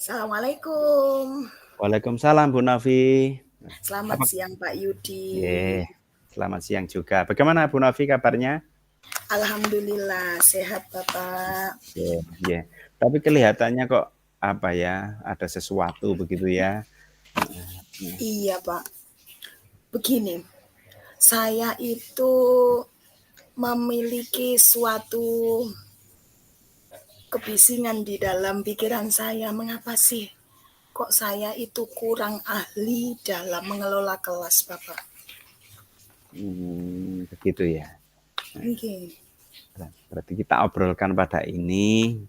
Assalamualaikum. Waalaikumsalam Bu Novi. Selamat Apa siang Pak Yudi. selamat siang juga. Bagaimana Bu Novi kabarnya? Alhamdulillah sehat Bapak. Iya. Tapi kelihatannya kok apa ya, ada sesuatu begitu ya. Heeh. Iya Pak. Begini, saya itu memiliki suatu kebisingan di dalam pikiran saya. Mengapa sih kok saya itu kurang ahli dalam mengelola kelas Bapak? Begitu ya. Oke. Berarti kita obrolkan pada ini,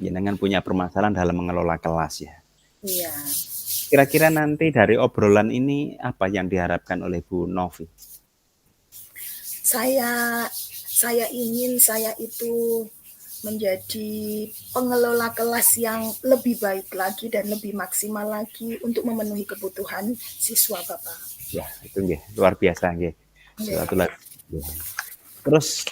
jenengan punya permasalahan dalam mengelola kelas ya. Iya. Kira-kira nanti dari obrolan ini apa yang diharapkan oleh Bu Novi? Saya ingin saya itu menjadi pengelola kelas yang lebih baik lagi dan lebih maksimal lagi untuk memenuhi kebutuhan siswa Bapak. Ya, itu nggih, luar biasa nggih. Suatu lagi. Terus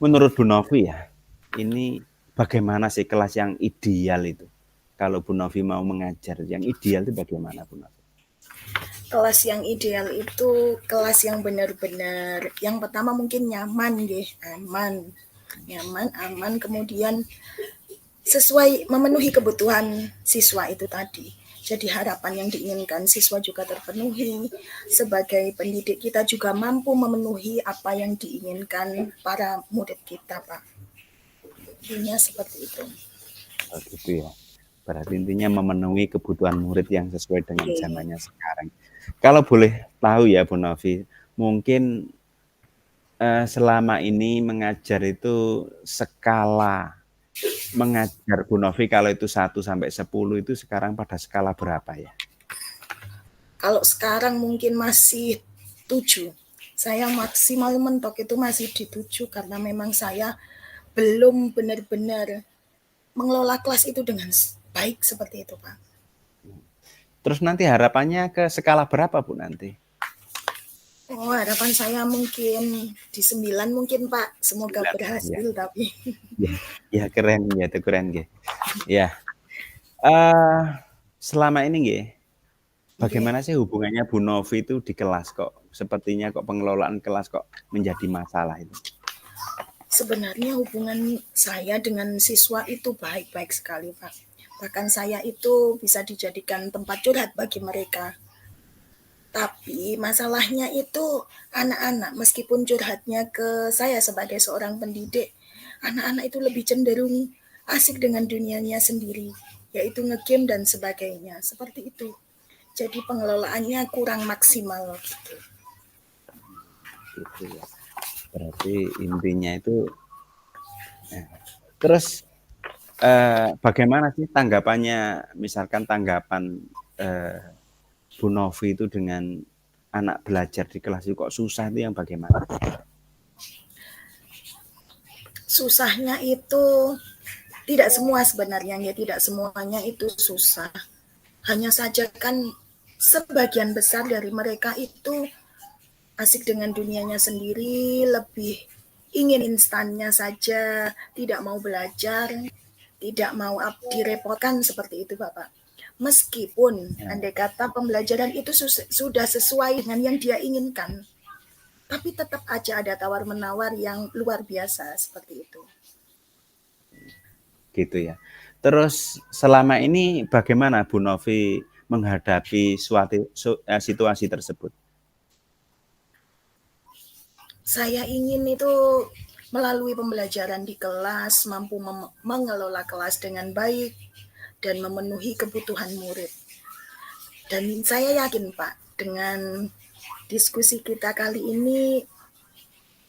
menurut Bu Novi ya, ini bagaimana sih kelas yang ideal itu? Kalau Bu Novi mau mengajar, yang ideal itu bagaimana Bu Novi? Kelas yang ideal itu kelas yang benar-benar yang pertama mungkin nyaman nggih, nyaman, aman, kemudian sesuai memenuhi kebutuhan siswa itu tadi. Jadi harapan yang diinginkan siswa juga terpenuhi. Sebagai pendidik kita juga mampu memenuhi apa yang diinginkan para murid kita, Pak. Intinya seperti itu. Oh, gitu ya. Berarti intinya memenuhi kebutuhan murid yang sesuai dengan Oke. zamannya sekarang. Kalau boleh tahu ya Bu Novi, mungkin selama ini mengajar itu skala mengajar Bu Novi kalau itu 1 sampai 10 itu sekarang pada skala berapa ya? Kalau sekarang mungkin masih 7. Saya maksimal mentok itu masih di 7 karena memang saya belum benar-benar mengelola kelas itu dengan baik seperti itu, Pak. Terus nanti harapannya ke skala berapa Bu nanti? Oh, harapan saya mungkin di 9 mungkin, Pak. Semoga 9 ya. berhasil tapi. Ya keren ya, itu keren nggih. Ya. Eh selama ini nggih, Oke. bagaimana sih hubungannya Bu Novi itu di kelas kok? Sepertinya kok pengelolaan kelas kok menjadi masalah itu. Sebenarnya hubungan saya dengan siswa itu baik-baik sekali, Pak. Bahkan saya itu bisa dijadikan tempat curhat bagi mereka. Tapi masalahnya itu anak-anak, meskipun curhatnya ke saya sebagai seorang pendidik, anak-anak itu lebih cenderung asik dengan dunianya sendiri, yaitu ngegame dan sebagainya, seperti itu. Jadi pengelolaannya kurang maksimal gitu. Gitu ya. Berarti intinya itu terus bagaimana sih tanggapannya misalkan tanggapan Bu Novi itu dengan anak belajar di kelas itu kok susah itu yang bagaimana? Susahnya itu tidak semua sebenarnya ya, tidak semuanya itu susah. Hanya saja kan sebagian besar dari mereka itu asik dengan dunianya sendiri, lebih ingin instannya saja, tidak mau belajar, tidak mau direpotkan seperti itu Bapak. Meskipun Ya, andai kata pembelajaran itu sudah sesuai dengan yang dia inginkan, tapi tetap aja ada tawar-menawar yang luar biasa seperti itu. gitu ya. Terus selama ini bagaimana Bu Novi menghadapi situasi tersebut? Saya ingin itu melalui pembelajaran di kelas mampu mengelola kelas dengan baik dan memenuhi kebutuhan murid. Dan saya yakin Pak, dengan diskusi kita kali ini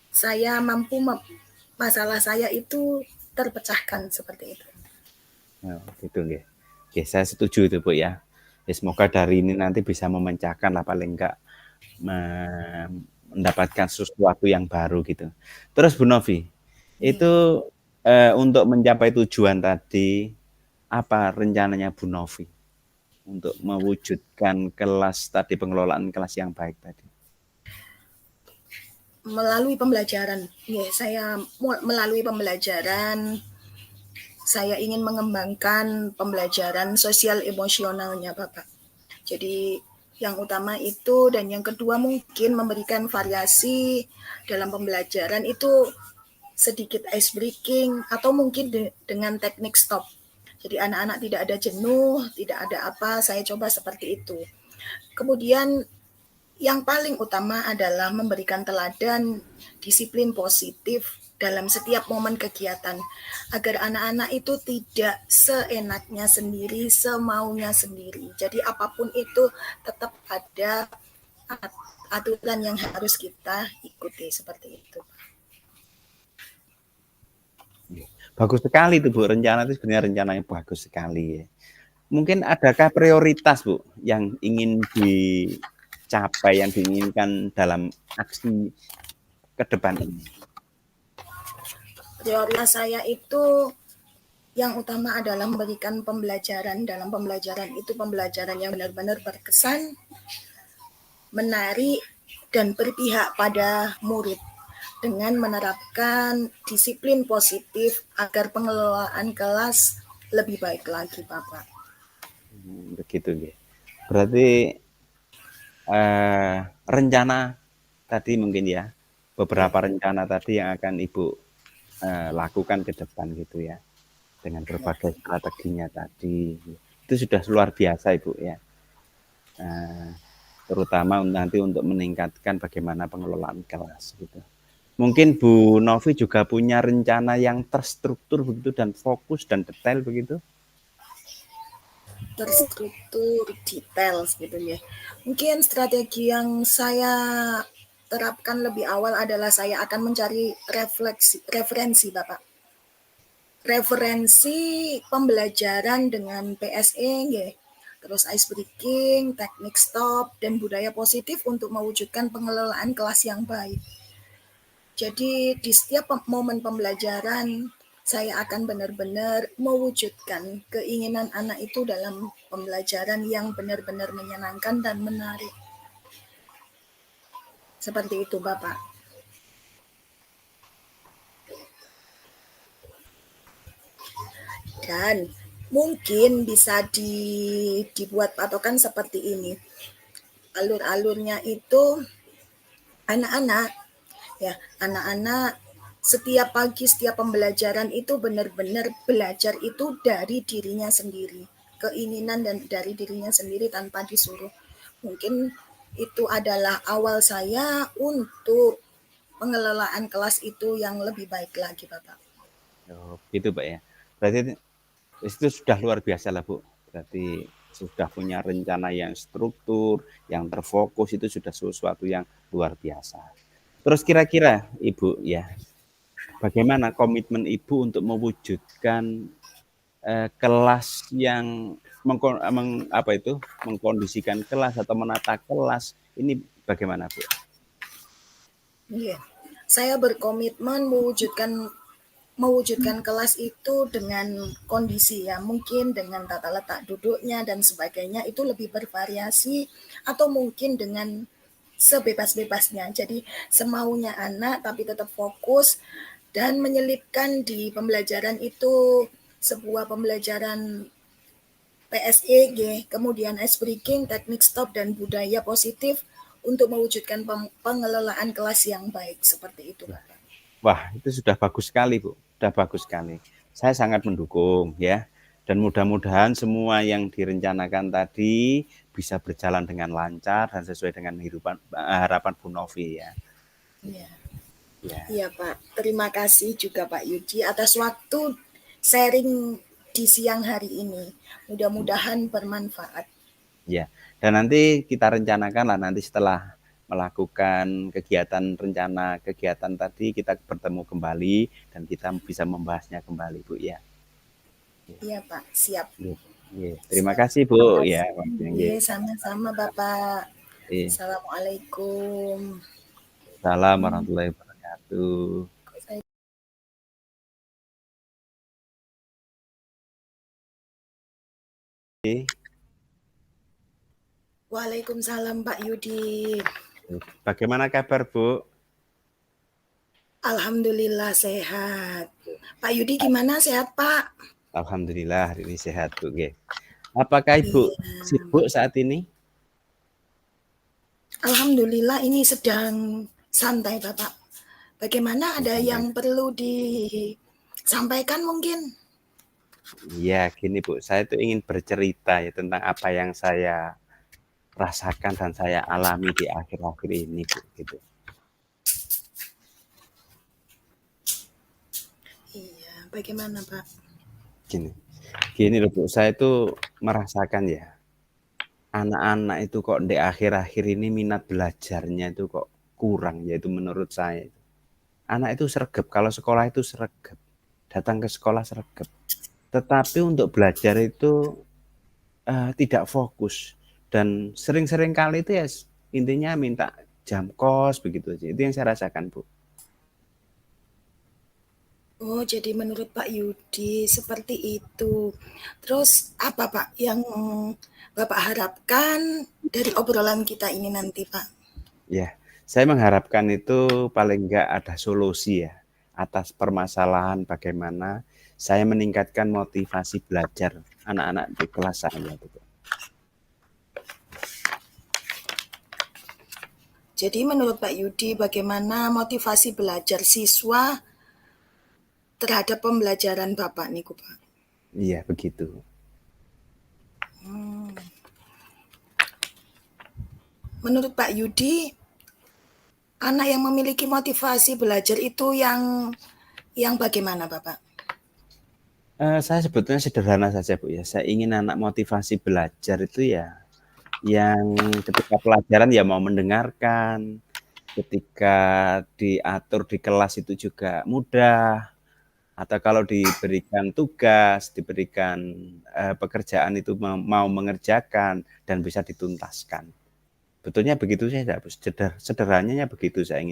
saya mampu masalah saya itu terpecahkan seperti itu. Oh, gitu nggih. Oke, saya setuju itu Bu ya. Ya semoga dari ini nanti bisa memecahkan lah paling enggak mendapatkan sesuatu yang baru gitu. Terus Bu Novi, Iya. itu untuk mencapai tujuan tadi apa rencananya Bu Novi untuk mewujudkan kelas tadi pengelolaan kelas yang baik tadi? Melalui pembelajaran, ya saya melalui pembelajaran saya ingin mengembangkan pembelajaran sosial emosionalnya Bapak. Jadi yang utama itu, dan yang kedua mungkin memberikan variasi dalam pembelajaran itu, sedikit ice breaking atau mungkin dengan teknik stop. Jadi anak-anak tidak ada jenuh, tidak ada apa, saya coba seperti itu. Kemudian yang paling utama adalah memberikan teladan disiplin positif dalam setiap momen kegiatan, agar anak-anak itu tidak seenaknya sendiri, semaunya sendiri. Jadi apapun itu tetap ada aturan yang harus kita ikuti, seperti itu. Bagus sekali itu Bu, rencana itu sebenarnya rencana yang bagus sekali ya. Mungkin adakah prioritas Bu yang ingin dicapai, yang diinginkan dalam aksi ke depan ini? Prioritas saya itu yang utama adalah memberikan pembelajaran. Dalam pembelajaran itu pembelajaran yang benar-benar berkesan, menarik, dan berpihak pada murid dengan menerapkan disiplin positif agar pengelolaan kelas lebih baik lagi, Bapak. Begitu ya. Berarti rencana tadi mungkin ya, beberapa rencana tadi yang akan Ibu lakukan ke depan gitu ya, dengan berbagai strateginya tadi. Itu sudah luar biasa Ibu ya. Terutama nanti untuk meningkatkan bagaimana pengelolaan kelas gitu. Mungkin Bu Novi juga punya rencana yang terstruktur begitu dan fokus dan detail begitu? Terstruktur, detail sebetulnya. Mungkin strategi yang saya terapkan lebih awal adalah saya akan mencari referensi Bapak. Referensi pembelajaran dengan PSE, terus ice breaking, teknik stop, dan budaya positif untuk mewujudkan pengelolaan kelas yang baik. Jadi di setiap momen pembelajaran, saya akan benar-benar mewujudkan keinginan anak itu dalam pembelajaran yang benar-benar menyenangkan dan menarik. Seperti itu, Bapak. Dan mungkin bisa dibuat patokan seperti ini. Alur-alurnya itu anak-anak, ya, anak-anak setiap pagi, setiap pembelajaran itu benar-benar belajar itu dari dirinya sendiri, keinginan dan dari dirinya sendiri tanpa disuruh. Mungkin itu adalah awal saya untuk pengelolaan kelas itu yang lebih baik lagi, Bapak. Oh, gitu Pak ya. Berarti itu sudah luar biasa lah Bu. Berarti sudah punya rencana yang struktur, yang terfokus, itu sudah sesuatu yang luar biasa. Terus kira-kira Ibu ya, bagaimana komitmen Ibu untuk mewujudkan kelas yang mengkondisikan kelas atau menata kelas ini bagaimana Bu? Iya. Saya berkomitmen mewujudkan kelas itu dengan kondisi ya, mungkin dengan tata letak duduknya dan sebagainya itu lebih bervariasi, atau mungkin dengan sebebas-bebasnya. Jadi semaunya anak tapi tetap fokus dan menyelipkan di pembelajaran itu sebuah pembelajaran PSEG, kemudian ice breaking, teknik stop, dan budaya positif untuk mewujudkan pengelolaan kelas yang baik. Seperti itu, Bapak. Wah, itu sudah bagus sekali, Bu. Sudah bagus sekali. Saya sangat mendukung ya. Dan mudah-mudahan semua yang direncanakan tadi bisa berjalan dengan lancar dan sesuai dengan harapan Bu Novi ya. Iya. Ya. Iya, Pak. Terima kasih juga Pak Yudi atas waktu sharing di siang hari ini. Mudah-mudahan bermanfaat. Ya. Dan nanti kita rencanakan lah nanti setelah melakukan rencana kegiatan tadi kita bertemu kembali dan kita bisa membahasnya kembali, Bu ya. Iya, Pak. Siap. Ya. Terima Siap. kasih, Terima Bu ya. kasih. Iya, sama-sama Bapak. Ya. Assalamualaikum. Assalamualaikum warahmatullahi wabarakatuh. Waalaikumsalam Pak Yudi. Bagaimana kabar, Bu? Alhamdulillah sehat. Pak Yudi gimana, sehat Pak? Alhamdulillah hari ini sehat, Bu, nggih. Apakah Ibu Iya, sibuk saat ini? alhamdulillah ini sedang santai, Bapak. Bagaimana, ada yang Santai. perlu disampaikan mungkin? Iya, gini Bu, saya tuh ingin bercerita ya tentang apa yang saya rasakan dan saya alami di akhir-akhir ini Bu, gitu. Iya, bagaimana, Pak? Gini, gini loh Bu, saya tuh merasakan ya, anak-anak itu kok di akhir-akhir ini minat belajarnya itu kok kurang, yaitu menurut saya. Anak itu sregep, kalau sekolah itu sregep, datang ke sekolah sregep. Tetapi untuk belajar itu tidak fokus dan sering-sering kali itu ya intinya minta jam kos begitu aja. Itu yang saya rasakan, Bu. Oh, jadi menurut Pak Yudi seperti itu. Terus apa, Pak, yang Bapak harapkan dari obrolan kita ini nanti, Pak? Ya, saya mengharapkan itu paling enggak ada solusi ya atas permasalahan bagaimana saya meningkatkan motivasi belajar anak-anak di kelas saya gitu. Jadi menurut Pak Yudi bagaimana motivasi belajar siswa terhadap pembelajaran Bapak nih, Pak? Iya, begitu. Menurut Pak Yudi, anak yang memiliki motivasi belajar itu yang bagaimana, Bapak? Saya sebetulnya sederhana saja, Bu, ya. Saya ingin anak motivasi belajar itu ya yang ketika pelajaran ya mau mendengarkan, ketika diatur di kelas itu juga mudah, atau kalau diberikan tugas, diberikan, pekerjaan itu mau mengerjakan dan bisa dituntaskan. Betulnya begitu saja, Bu, sederhananya begitu saya.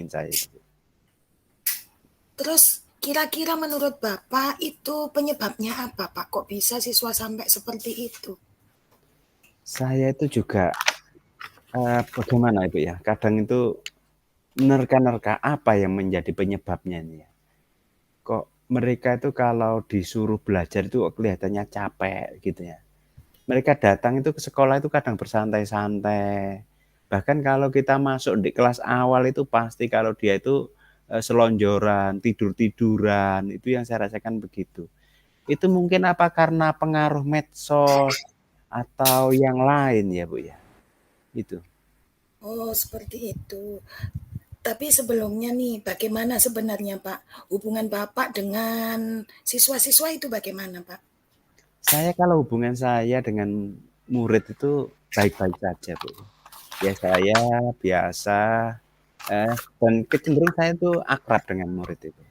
Terus kira-kira menurut Bapak itu penyebabnya apa, Pak? Kok bisa siswa sampai seperti itu? Saya itu juga, bagaimana Ibu ya, kadang itu menerka-nerka apa yang menjadi penyebabnya ini ya. Kok mereka itu kalau disuruh belajar itu kok kelihatannya capek gitu ya. Mereka datang itu ke sekolah itu kadang bersantai-santai. Bahkan kalau kita masuk di kelas awal itu pasti kalau dia itu, selonjoran, tidur-tiduran, itu yang saya rasakan begitu. Itu mungkin apa karena pengaruh medsos atau yang lain ya, Bu, ya? Itu. Oh, seperti itu. Tapi sebelumnya nih, bagaimana sebenarnya, Pak, hubungan Bapak dengan siswa-siswa itu bagaimana, Pak? Kalau hubungan saya dengan murid itu baik-baik saja, Bu. Ya saya biasa, dan kecenderung saya itu akrab dengan murid itu.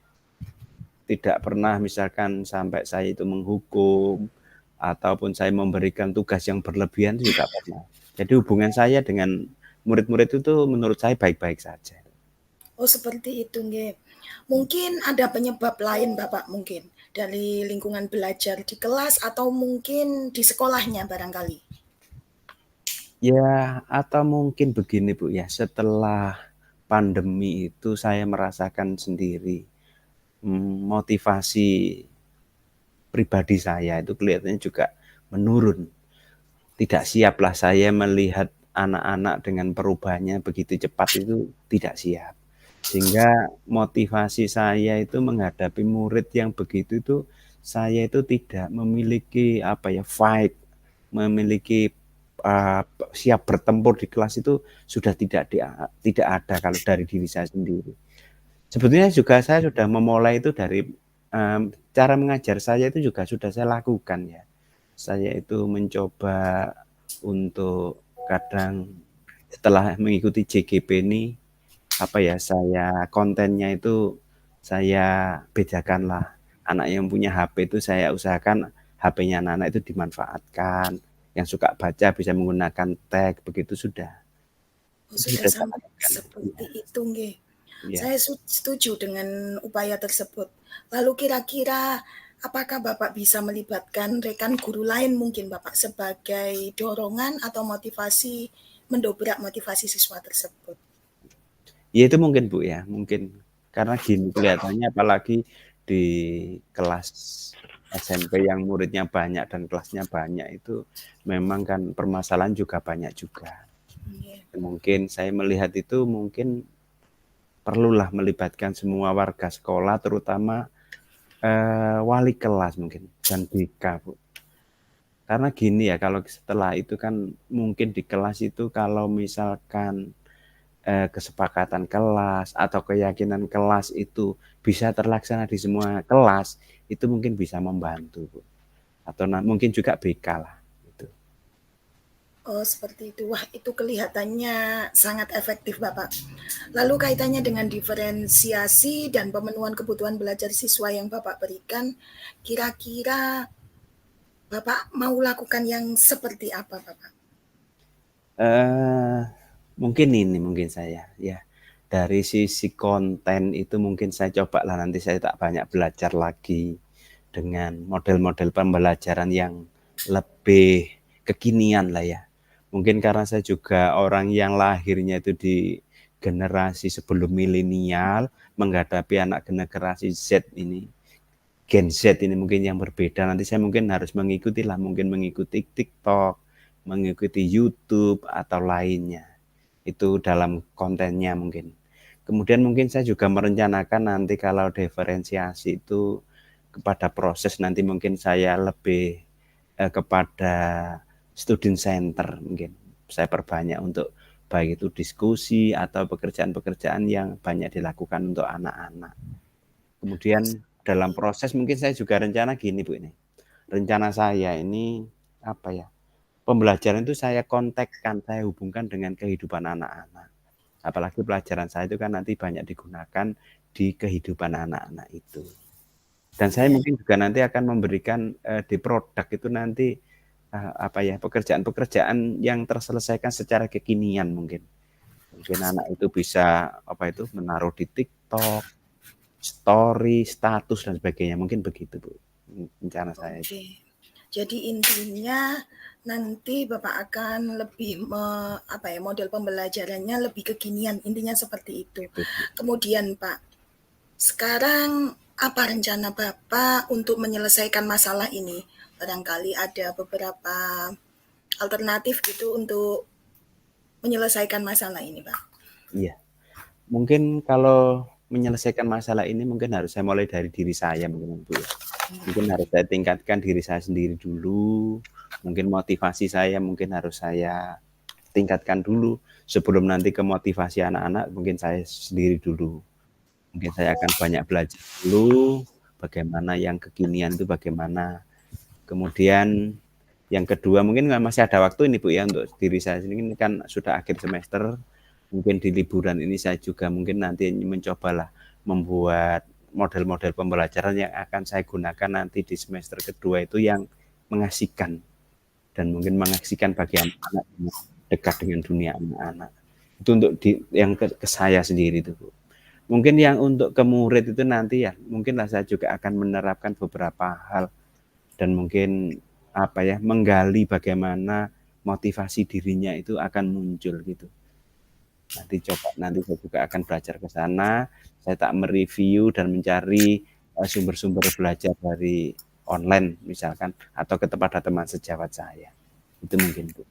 Tidak pernah misalkan sampai saya itu menghukum, ataupun saya memberikan tugas yang berlebihan itu tidak pernah. Jadi hubungan saya dengan murid-murid itu menurut saya baik-baik saja. Oh, seperti itu, nggih. Mungkin ada penyebab lain, Bapak, mungkin dari lingkungan belajar di kelas atau mungkin di sekolahnya barangkali. Ya, atau mungkin begini Bu ya, setelah pandemi itu saya merasakan sendiri, motivasi pribadi saya itu kelihatannya juga menurun. Tidak siaplah saya melihat anak-anak dengan perubahannya begitu cepat itu tidak siap. Sehingga motivasi saya itu menghadapi murid yang begitu itu, saya itu tidak memiliki apa ya, fight, memiliki siap bertempur di kelas itu sudah tidak ada kalau dari diri saya sendiri. Sebetulnya juga saya sudah memulai itu dari cara mengajar saya itu juga sudah saya lakukan ya. Saya itu mencoba untuk kadang setelah mengikuti JGP ini, apa ya, saya kontennya itu saya bedakanlah. Anak yang punya HP itu saya usahakan HP-nya anak-anak itu dimanfaatkan. Yang suka baca bisa menggunakan tag, begitu sudah. Oh, Itu sudah sudah saya sampai lakukan. Iya, seperti itu, nggih. iya. Saya setuju dengan upaya tersebut. Lalu kira-kira apakah Bapak bisa melibatkan rekan guru lain mungkin, Bapak, sebagai dorongan atau motivasi, mendobrak motivasi siswa tersebut? Ya itu mungkin Bu ya, mungkin. Karena gini kelihatannya apalagi di kelas SMP yang muridnya banyak dan kelasnya banyak itu memang kan permasalahan juga banyak juga. Nggih. Mungkin saya melihat itu mungkin perlulah melibatkan semua warga sekolah terutama, wali kelas mungkin dan BK, Bu. Karena gini ya, kalau setelah itu kan mungkin di kelas itu kalau misalkan, kesepakatan kelas atau keyakinan kelas itu bisa terlaksana di semua kelas, itu mungkin bisa membantu, Bu. Atau mungkin juga BK lah, gitu. Oh, seperti itu. Wah, itu kelihatannya sangat efektif, Bapak. Lalu kaitannya dengan diferensiasi dan pemenuhan kebutuhan belajar siswa yang Bapak berikan, kira-kira Bapak mau lakukan yang seperti apa, Bapak? Eh, mungkin saya, ya. Dari sisi konten itu mungkin saya coba lah nanti saya tak banyak belajar lagi dengan model-model pembelajaran yang lebih kekinian lah ya. Mungkin karena saya juga orang yang lahirnya itu di generasi sebelum milenial menghadapi anak generasi Z ini. Gen Z ini mungkin yang berbeda. Nanti saya mungkin harus mengikuti lah, mungkin mengikuti TikTok, mengikuti YouTube atau lainnya. Itu dalam kontennya mungkin. Kemudian mungkin saya juga merencanakan nanti kalau diferensiasi itu kepada proses nanti mungkin saya lebih kepada student center mungkin. Saya perbanyak untuk baik itu diskusi atau pekerjaan-pekerjaan yang banyak dilakukan untuk anak-anak. Oh, Kemudian dalam seperti itu. proses mungkin saya juga rencana gini Bu ini. Rencana saya ini apa ya? Pembelajaran itu saya kontekkan, saya hubungkan dengan kehidupan anak-anak. Apalagi pelajaran saya itu kan nanti banyak digunakan di kehidupan anak-anak itu. Dan saya Iya, mungkin juga nanti akan memberikan di produk itu nanti apa ya pekerjaan-pekerjaan yang terselesaikan secara kekinian mungkin. Mungkin anak seperti itu bisa apa itu menaruh di TikTok, story, status dan sebagainya. Mungkin begitu, Bu. Rencana saya itu. oke. Jadi intinya nanti Bapak akan lebih apa ya, model pembelajarannya lebih kekinian, intinya seperti itu. Gitu, Bu. Kemudian Pak, sekarang apa rencana Bapak untuk menyelesaikan masalah ini? Barangkali ada beberapa alternatif gitu untuk menyelesaikan masalah ini, Pak. Iya. Mungkin kalau menyelesaikan masalah ini mungkin harus saya mulai dari diri saya mungkin, Bu, ya. Mungkin harus saya tingkatkan diri saya sendiri dulu, mungkin motivasi saya mungkin harus saya tingkatkan dulu, sebelum nanti ke motivasi anak-anak mungkin saya sendiri dulu. Mungkin saya akan banyak belajar dulu, bagaimana yang kekinian itu bagaimana. Kemudian yang kedua mungkin masih ada waktu ini Bu ya untuk diri saya sendiri ini kan sudah akhir semester, mungkin di liburan ini saya juga mungkin nanti mencobalah membuat model-model pembelajaran yang akan saya gunakan nanti di semester kedua itu yang mengasihkan dan mungkin mengasihkan bagi anak-anak dekat dengan dunia anak-anak. Itu untuk yang ke saya sendiri itu Bu. Mungkin yang untuk ke murid itu nanti ya mungkinlah saya juga akan menerapkan beberapa hal dan mungkin apa ya menggali bagaimana motivasi dirinya itu akan muncul gitu. Nanti saya juga akan belajar ke sana, saya tak mereview dan mencari sumber-sumber belajar dari online misalkan atau kepada teman sejawat saya. Itu mungkin Bu.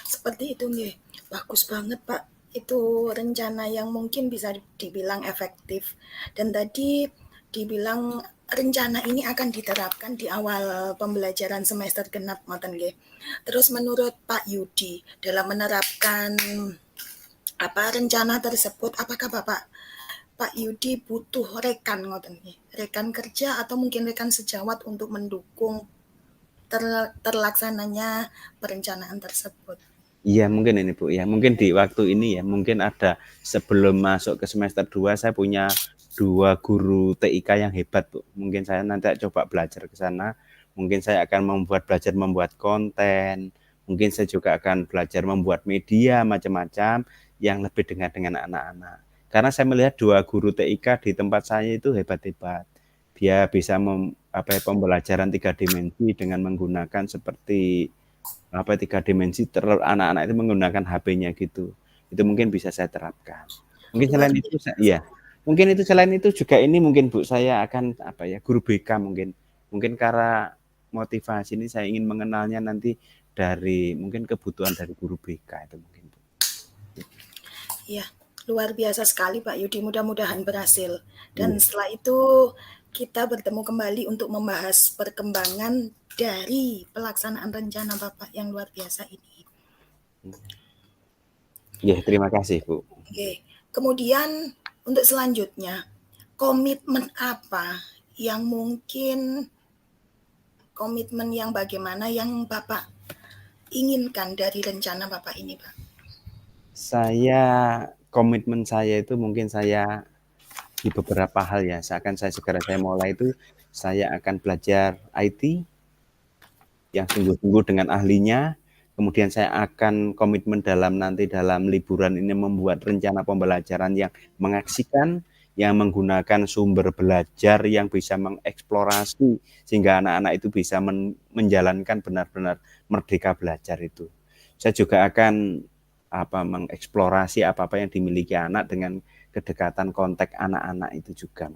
Seperti itu nih. Bagus banget, Pak. Itu rencana yang mungkin bisa dibilang efektif. Dan tadi dibilang rencana ini akan diterapkan di awal pembelajaran semester genap ngoten nggih. Terus menurut Pak Yudi dalam menerapkan apa rencana tersebut apakah Pak Yudi butuh rekan ngoten nggih. Rekan kerja atau mungkin rekan sejawat untuk mendukung terlaksananya perencanaan tersebut. Iya mungkin ini Bu ya, mungkin di waktu ini ya, mungkin ada sebelum masuk ke semester 2 saya punya 2 guru TIK yang hebat Bu. Mungkin saya nanti coba belajar ke sana, mungkin saya akan belajar membuat konten, mungkin saya juga akan belajar membuat media macam-macam yang lebih dengan anak-anak. Karena saya melihat 2 guru TIK di tempat saya itu hebat-hebat. Dia bisa pembelajaran 3 dimensi dengan menggunakan seperti tiga dimensi anak-anak itu menggunakan HP-nya gitu. Itu mungkin bisa saya terapkan. Mungkin Luar selain itu biasa. iya. Mungkin itu selain itu juga ini mungkin Bu saya akan guru BK mungkin. Mungkin karena motivasi ini saya ingin mengenalnya nanti dari mungkin kebutuhan dari guru BK itu mungkin, Bu. Iya, luar biasa sekali Pak Yudi, mudah-mudahan berhasil. Dan Iya. setelah itu kita bertemu kembali untuk membahas perkembangan dari pelaksanaan rencana Bapak yang luar biasa ini. Iya, terima kasih, Bu. Oke, kemudian untuk selanjutnya, komitmen apa yang mungkin komitmen yang bagaimana yang Bapak inginkan dari rencana Bapak ini, Pak? Saya komitmen saya itu mungkin saya di beberapa hal ya, seakan segera saya mulai itu, saya akan belajar IT yang sungguh-sungguh dengan ahlinya, kemudian saya akan komitmen nanti dalam liburan ini membuat rencana pembelajaran yang mengaksikan, yang menggunakan sumber belajar yang bisa mengeksplorasi, sehingga anak-anak itu bisa menjalankan benar-benar merdeka belajar itu. Saya juga akan mengeksplorasi apa-apa yang dimiliki anak dengan kedekatan kontak anak-anak itu juga.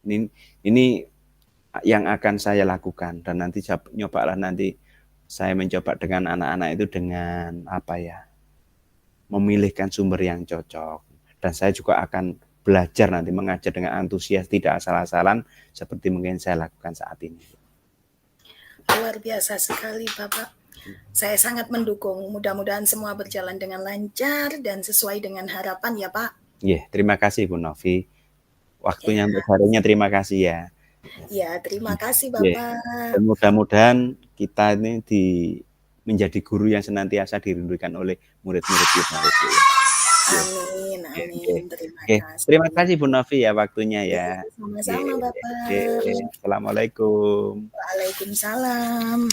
Ini yang akan saya lakukan, dan nanti nanti saya mencoba dengan anak-anak itu dengan memilihkan sumber yang cocok, dan saya juga akan belajar nanti mengajar dengan antusias, tidak asal-asalan seperti mungkin saya lakukan saat ini. Luar biasa sekali Bapak. Saya sangat mendukung. Mudah-mudahan semua berjalan dengan lancar dan sesuai dengan harapan ya Pak. Iya, terima kasih Bu Novi. Waktunya Ya, untuk sharingnya terima kasih ya. ya terima kasih Yeah. Bapak. Dan mudah-mudahan kita ini menjadi guru yang senantiasa dirindukan oleh murid-murid kita. Yeah. Amin, Okay. amin. Terima Okay. kasih. Terima kasih Bu Novi ya waktunya ya. Sama-sama Bapak. Assalamualaikum. Waalaikumsalam.